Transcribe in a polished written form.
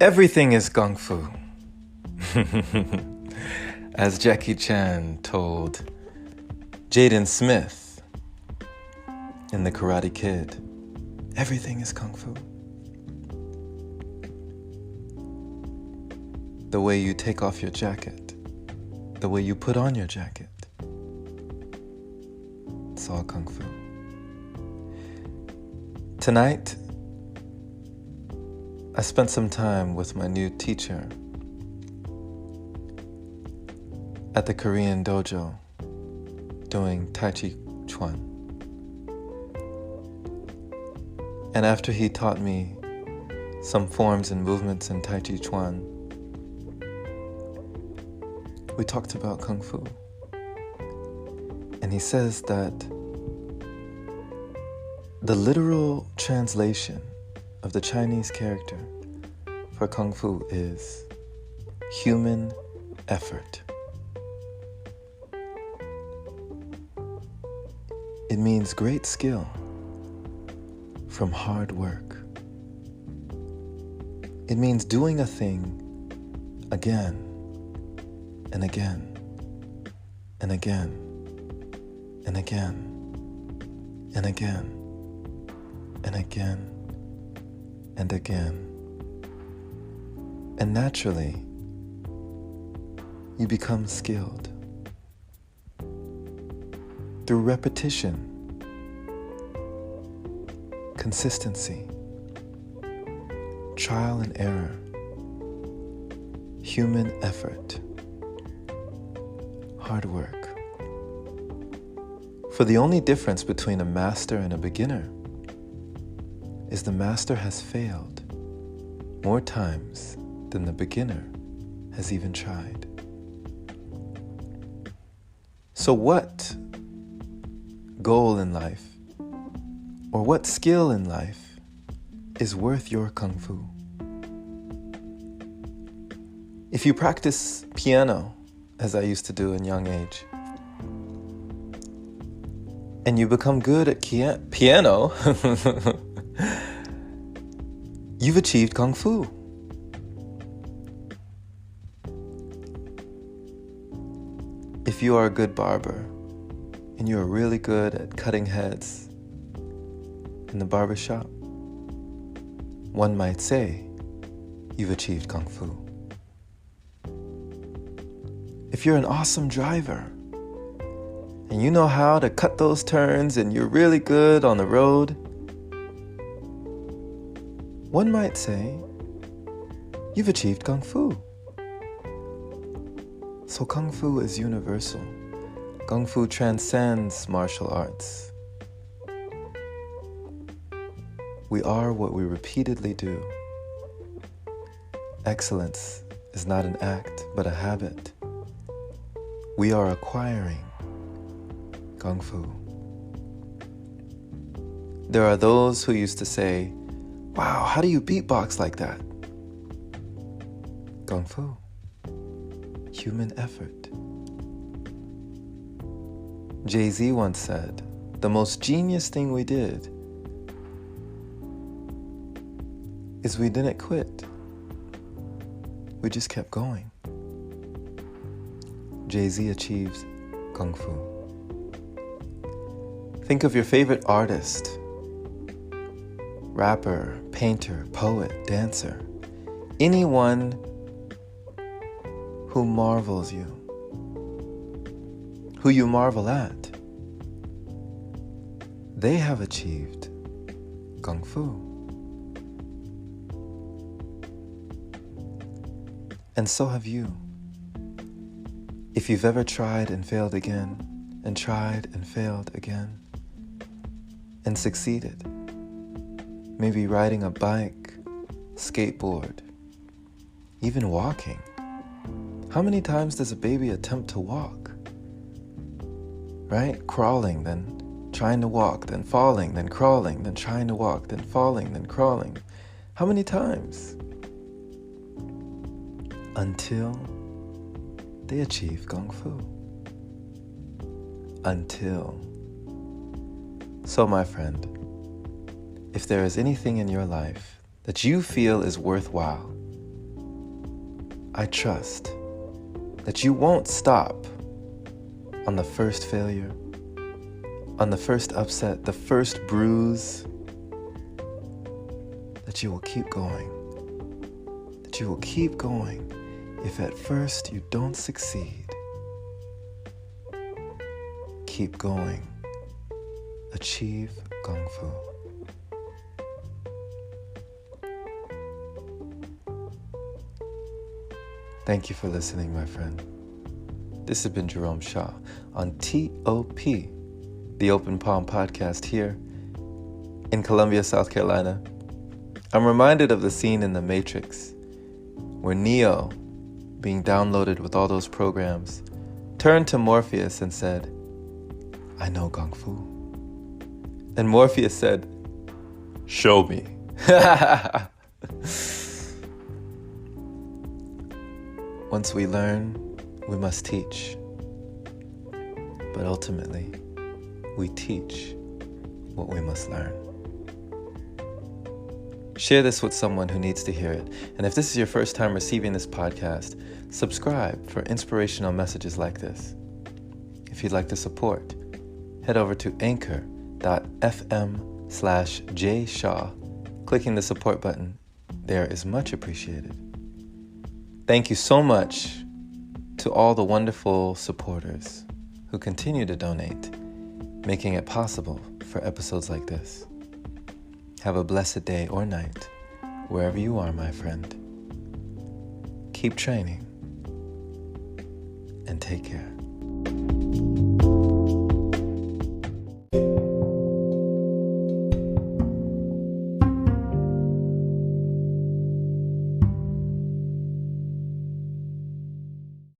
Everything is Kung Fu. As Jackie Chan told Jaden Smith in The Karate Kid, everything is Kung Fu. The way you take off your jacket, the way you put on your jacket, it's all Kung Fu. Tonight, I spent some time with my new teacher at the Korean dojo doing Tai Chi Chuan. And after he taught me some forms and movements in Tai Chi Chuan, we talked about Kung Fu. And he says that the literal translation of the Chinese character for Kung Fu is human effort. It means great skill from hard work. It means doing a thing again and again and again and again and again and again and again. And naturally, you become skilled. Through repetition, consistency, trial and error, human effort, hard work. For the only difference between a master and a beginner is the master has failed more times than the beginner has even tried. So what goal in life or what skill in life is worth your Kung Fu? If you practice piano, as I used to do in young age, and you become good at piano, you've achieved Kung Fu. If you are a good barber and you are really good at cutting heads in the barber shop, one might say you've achieved Kung Fu. If you're an awesome driver and you know how to cut those turns and you're really good on the road, one might say you've achieved Kung Fu. So Kung Fu is universal. Kung Fu transcends martial arts. We are what we repeatedly do. Excellence is not an act, but a habit. We are acquiring Kung Fu. There are those who used to say, "Wow, how do you beatbox like that?" Kung Fu. Human effort. Jay-Z once said, "The most genius thing we did is we didn't quit. We just kept going." Jay-Z achieves Kung Fu. Think of your favorite artist, rapper, painter, poet, dancer, anyone who marvels you, who you marvel at. They have achieved Kung Fu. And so have you. If you've ever tried and failed again, and tried and failed again, and succeeded, maybe riding a bike, skateboard, even walking. How many times does a baby attempt to walk? Right? Crawling, then trying to walk, then falling, then crawling, then trying to walk, then falling, then crawling. How many times? Until they achieve Kung Fu. Until. So, my friend, if there is anything in your life that you feel is worthwhile, I trust that you won't stop on the first failure, on the first upset, the first bruise, that you will keep going, that you will keep going if at first you don't succeed. Keep going. Achieve Kung Fu. Thank you for listening, my friend. This has been Jerome Shaw on TOP, the Open Palm Podcast here in Columbia, South Carolina. I'm reminded of the scene in The Matrix where Neo, being downloaded with all those programs, turned to Morpheus and said, "I know Kung Fu." And Morpheus said, "Show me." Once we learn, we must teach. But ultimately, we teach what we must learn. Share this with someone who needs to hear it. And if this is your first time receiving this podcast, subscribe for inspirational messages like this. If you'd like to support, head over to anchor.fm/jshaw. Clicking the support button there is much appreciated. Thank you so much to all the wonderful supporters who continue to donate, making it possible for episodes like this. Have a blessed day or night, wherever you are, my friend. Keep training and take care.